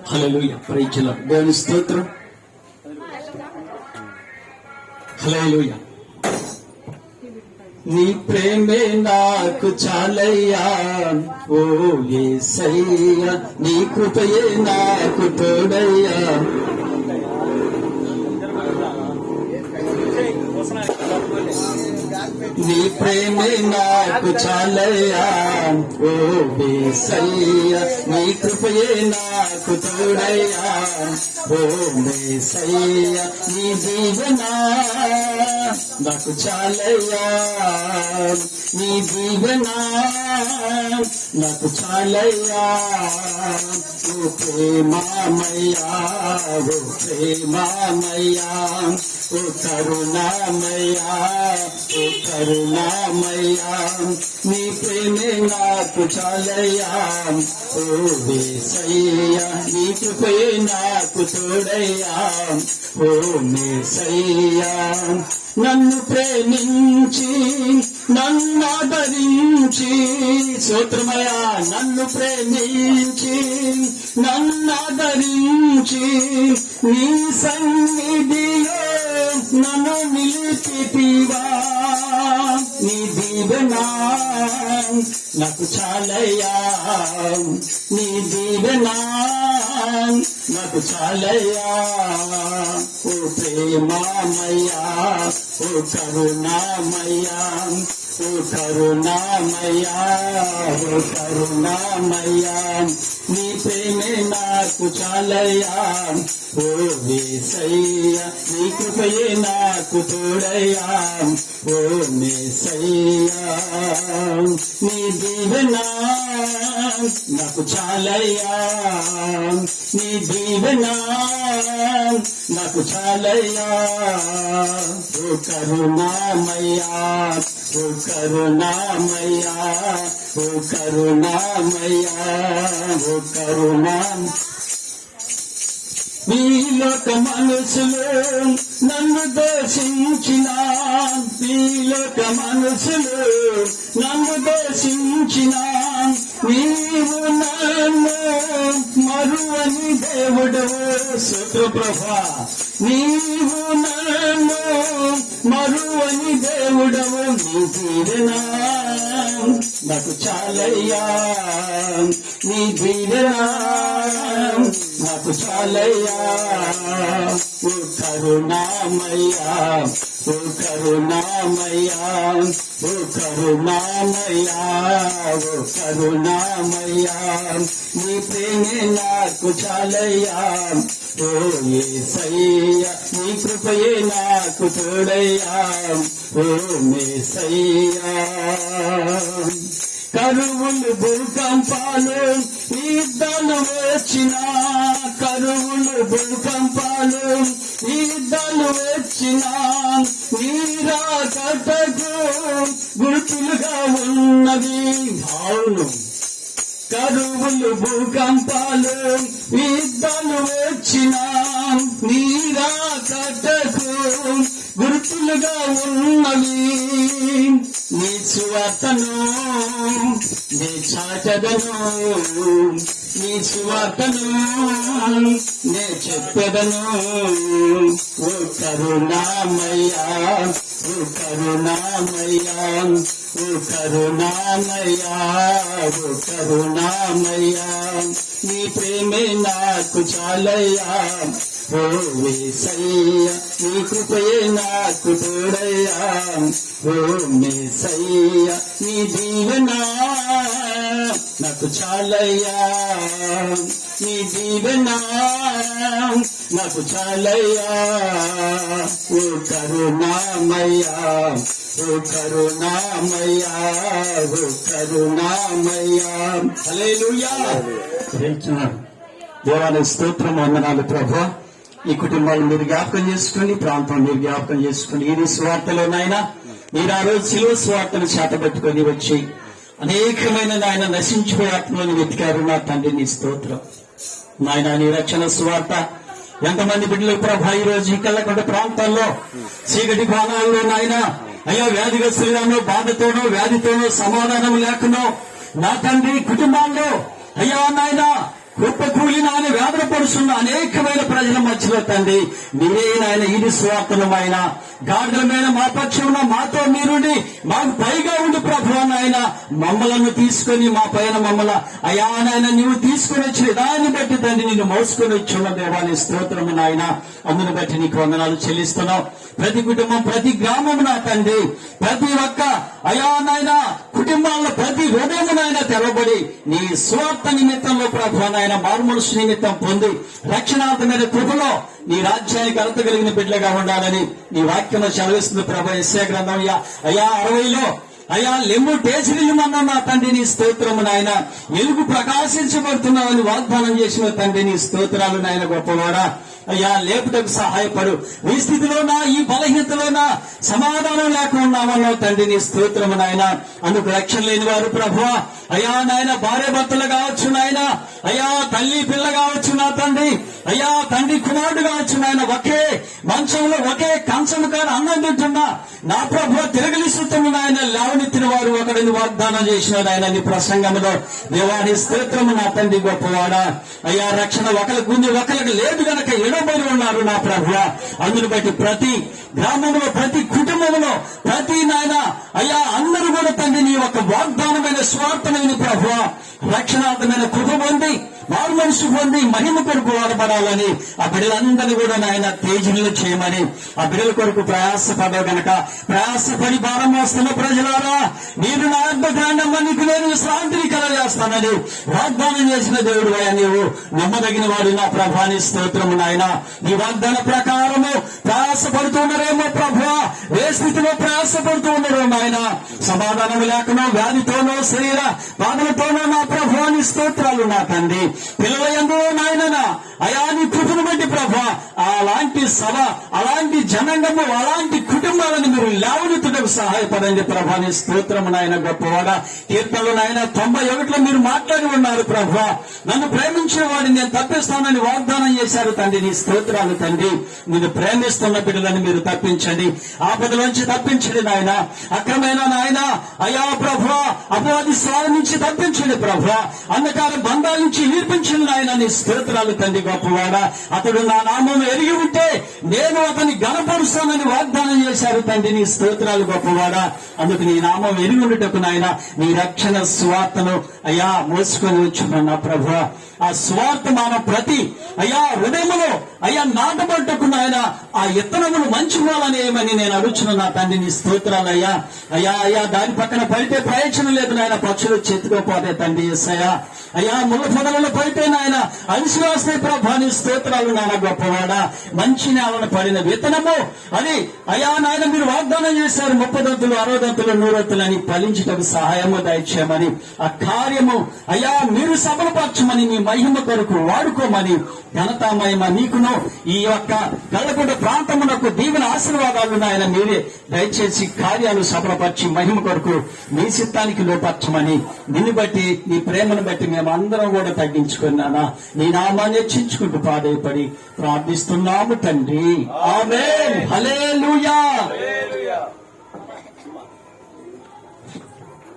Hallelujah, praise the lord. దేవుని స్తోత్రం. హల్లెలూయా. నీ ప్రేమే నాకు చాలయ్యా ఓ యేసయ్యా, నీ కృపయే నాకు తోడయ్యా. నీ ప్రేమే నాకు చాలయ్యా ఓ యేసయ్యా, నీ కృపయే నాకు తోడయ్యా ఓ యేసయ్యా. నీ దీవెన నాకు చాలయ్యా, నీ దీవెన నాకు చాలయ్యా ఓ ప్రేమామయ్యా, ఓ ప్రేమామయ్యా, ఓ కరుణామయ్యా, ఓ కరుణామయ్యా. నీ ప్రేమే నాకు చాలయ్యా ఓ యేసయ్యా, నీ కృపయే నాకు తోడయ్యా ఓ యేసయ్యా. నన్ను ప్రేమించి నన్ను ఆదరించి స్తోత్రమయ్యా, నన్ను ప్రేమించి నన్ను ఆదరించి నీ సన్నిధిలో నన్ను నిలిపితివా. నీ దీవెన నాకు చాలయ్యా, నీ దీవెన నాకు చాలయ్యా ఓ ప్రేమామయ్యా, ఓ కరుణామయ్యా, ఓ కరుణామయ్యా, ఓ కరుణామయ్యా. నీ ప్రేమే నాకు చాలయ్యా ఓ యేసయ్యా, నీ కృపయే నాకు తోడయ్యా ఓ యేసయ్యా. నీ దీవెన నాకు చాలయ్యా, నీ దీవెన నాకు చాలయ్యా ఓ కరుణామయ్యా, ఓ కరుణామయ్యా, ఓ కరుణామయ్యా, ఓ కరుణా. నీలోక మనసులో నన్ను దోషించిన, నీలోక మనసులో నన్ను దోషించిన నీవు నన్ను మరువని దేవుడవు స్తోత్రప్రభా. నీవు నన్ను మరువని దేవుడవు, నీ దీవెన నాకు చాలయ్యా, నీ దీవెన నాకు చాలయ్యా ఓ కరుణామయ్యా, ఓ కరుణామయ్యా, ఓ కరుణామయ్యా, ఓ కరుణామయ్యా. నీ ప్రేమే నాకు చాలయ్యా ఓ యేసయ్యా, నీ కృపయే నాకు తోడయ్యా ఓ యేసయ్యా. కరువులు భూకంపాలు యుద్ధాలు వచ్చిన, కరువులు భూకంపాలు యుద్ధాలు వచ్చిన నీరాకటకు గుర్తులుగా ఉన్నది. అవును, కరువులు భూకంపాలు యుద్ధాలు వచ్చిన నీరాకటకు గుర్తులుగా ఉన్నవి. నీ సువార్తను నీ చాటదను, నీ సువార్తను నే చెప్పెదను ఓ కరుణామయ్యా, ఓ కరుణామయ్యా, ఓ కరుణామయ్యా, ఓ కరుణామయ్యా. నీ ప్రేమే నాకు చాలయ్యా ఓ యేసయ్యా, నీ కృపయే నాకు తోడయ్యా ఓ యేసయ్యా. నీ దీవెన నాకు చాలయ్యా, నీ దీవెన నాకు చాలయ్యా ఓ కరుణామయ్యా, ఓ కరుణామయ్యా, ఓ కరుణామయ్యా. హల్లెలూయా. దేవానికి స్తోత్రం, వందనాలు ప్రభా. ఈ కుటుంబాన్ని మీరు జ్ఞాపకం చేసుకుని, ప్రాంతం మీరు జ్ఞాపకం చేసుకుని, ఇది స్వార్థలోనైనా మీరు ఆ రోజు శిలువ స్వార్థను చేతబట్టుకొని వచ్చి అనేకమైన నాయన నశించిపోయే ఆత్మలను వెతికారు. నా తండ్రి నీ స్తోత్రం నాయన. నీ రక్షణ స్వార్థ ఎంతమంది బిడ్డలు ప్రభా ఈ రోజు ఈ కళ్ళకొండ ప్రాంతాల్లో చీకటి కోణాల్లో నాయన అయ్యా వ్యాధిగ్రస్తులను బాధతోనో వ్యాధితోనో సమాధానం లేకునో నా తండ్రి కుటుంబాల్లో అయ్యా నాయన కుప్పకూలి నాయన వేదన పడుతున్న అనేకమైన ప్రజల మధ్యలో తండ్రి మీరే నాయన ఇది స్వార్థనమైన గాఢమైన మా పక్షంలో మాతో మీరుండి మాకు పైగా ఉండి ప్రభు నాయన మమ్మలను తీసుకొని మా పైన మమ్మల్ని అయా నాయన నీవు తీసుకొని వచ్చి దాన్ని బట్టి తండ్రి నిన్ను మోసుకొని వచ్చి ఉన్న దేవాలయ స్తోత్రము నాయన అందుని బట్టి నీకు వందనాలు చెల్లిస్తున్నావు. ప్రతి కుటుంబం ప్రతి గ్రామం నా తండ్రి ప్రతి ఒక్క అయా నాయన కుటుంబాల్లో ప్రతి హృదయమునైనా తెరవబడి నీ స్వార్థ నిమిత్తంలో ప్రభు నాయన మారుమనసు నిమిత్తం పొంది రక్షణార్థమైన కృపలో నీ రాజ్యానికి అర్హత కలిగిన బిడ్డలుగా ఉండాలని నీ వాక్యం చదివిస్తుంది ప్రభు. యెషయా గ్రంథం అయ్యా 60లో అయ్యా లెమ్ము టేసిరియమన్నా నా తండ్రి నీ స్తోత్రము నాయన వెలుగు ప్రకాశించబడుతున్నావని వాగ్దానం చేసిన తండ్రి నీ స్తోత్రాలు నాయన గొప్పవాడా. అయ్యా లేపుటకు సహాయపడు. ఈ స్థితిలోనా ఈ బలహీనతలోనా సమాధానం లేకున్నామన్నా తండ్రి నీ స్తోత్రము నాయన. అందుకు రక్షణ లేని వారు ప్రభువా అయ్యా నాయన భార్య భర్తలు కావచ్చు నాయన అయ్యా తల్లి పిల్ల కావచ్చు నా తండ్రి అయ్యా తండ్రి కుమారుడు కావచ్చు నాయన ఒకే మంచంలో ఒకే కంచము కాని అన్నం తింటున్నా నా ప్రభు తిరగలిస్తున్న నాయన లేవనెత్తిన వారు ఒకరిని వాగ్దానం చేసిన ఆయన నీ ప్రసంగంలో దేవాని స్తోత్రము నా తండ్రి గొప్పవాడా. అయ్యా రక్షణ ఒకరికి ఉంది ఒకరికి లేదు గనక ఎడబడి ఉన్నారు నా ప్రభు. అందును బట్టి ప్రతి గ్రామంలో ప్రతి కుటుంబంలో ప్రతి నాయన అయ్యా అందరూ కూడా తండ్రి నీ ఒక వాగ్దానమైన స్వార్థమైన ప్రభు రక్షణార్థమైన కృప పొంది వారు మనసు పొంది మహిమ కొరకు వాడబడాలని ఆ బిడ్డలందరినీ కూడా నాయన తేజులు చేయమని ఆ బిడ్డల కొరకు ప్రయాసపడవు గనక ప్రయాసపడి భారం వస్తున్న ప్రజలారా మీరు నా అద్భుతాన్ని నీకు నేను విశ్రాంతిని కలగజేస్తానని వాగ్దానం చేసిన దేవుడు అయ్యా నీవు నమ్మదగిన వాడు నా ప్రభాని స్తోత్రము నాయన. ఈ వాగ్దాన ప్రకారము ప్రయాసపడుతున్నారేమో ప్రభు ఏ స్థితిలో ప్రయాసపడుతూ ఉన్నారో నాయన సమాధానం లేకుండా వ్యాధితోనో శరీర బాధలతోనో నా ప్రభాని స్తోత్రాలు నా తండ్రి పిల్లల యందు నాయన అయా నీ కృపను బట్టి ప్రభు అలాంటి సభ అలాంటి జనాంగము అలాంటి కుటుంబాలను మీరు లేవనెత్తుటకు సహాయపడండి ప్రభాని స్తోత్రము నాయన గొప్పవాడ. కీర్తనలు నాయన 91లో మీరు మాట్లాడి ఉన్నారు ప్రభు నన్ను ప్రేమించిన వాడిని నేను తప్పిస్తానని వాగ్దానం చేశారు తండ్రి నీ స్తోత్రాలు తండ్రి. మీరు ప్రేమిస్తున్న బిడ్డలను మీరు తప్పించండి ఆపదలోంచి తప్పించండి నాయన అక్రమైన నాయన అయా ప్రభు అపవాది స్వామి నుంచి తప్పించండి ప్రభు అంధకార బంధాల నుంచి విడిపించండి నాయన నీ స్తోత్రాలు తండ్రి గొప్పవాడా. అతడు నా నామం ఎరిగి ఉంటే నేను అతన్ని గణపరుస్తానని వాగ్దానం చేశారు తండ్రి నీ స్తోత్రాలు గొప్పవాడా. అందుకు నీ నామం ఎరిగి ఉండటకు నాయన నీ రక్షణ స్వార్థను అయ్యా మోసుకొని వచ్చున్నాను నా ప్రభు. ఆ స్వార్థ మనం ప్రతి అయ్యా హృదయములో అయ్యా నాటబడ్డకు నాయన ఆ ఇత్తనమును మంచుకోవాలనేమని నేను అడుగుచున్నాను నా తండ్రి నీ స్తోత్రాలు అయ్యా. అయ్యా అయ్యా దాని పక్కన పడితే ప్రయోజనం లేదు నాయన పక్షులు చెత్తుకోపోతే తండ్రి యేసయ్యా. అయ్యా ముళ్ళ పొదలలో పడితే నాయన అవిశ్వాసే ప్రభాని స్తోత్రాలు నాయన గొప్పవాడా. మంచి నేలను పడిన విత్తనము అది అయ్యా నాయన మీరు వాగ్దానం చేశారు 30 దంతులు 60 దంతులు 100 దంతులు అని ఫలించటకు సహాయము దయచేయమని ఆ కార్యము అయ్యా మీరు సఫలపరచమని మీ మహిమ కొరకు వాడుకోమని ఘనత మహిమ నీకును ఈ యొక్క గల్లగొండ ప్రాంతమునకు దీవెన ఆశీర్వాదాలు నాయన మీరే దయచేసి కార్యాలు సఫలపరిచి మహిమ కొరకు మీ చిత్తానికి లోపరచమని నిన్ను బట్టి నీ ప్రేమను బట్టి మేము అందరం కూడా తగ్గించుకున్నానా నీ నామాన్ని హెచ్చించుకుంటూ పాడైపడి ప్రార్థిస్తున్నాము తండ్రి. ఆమేన్. హల్లెలూయా.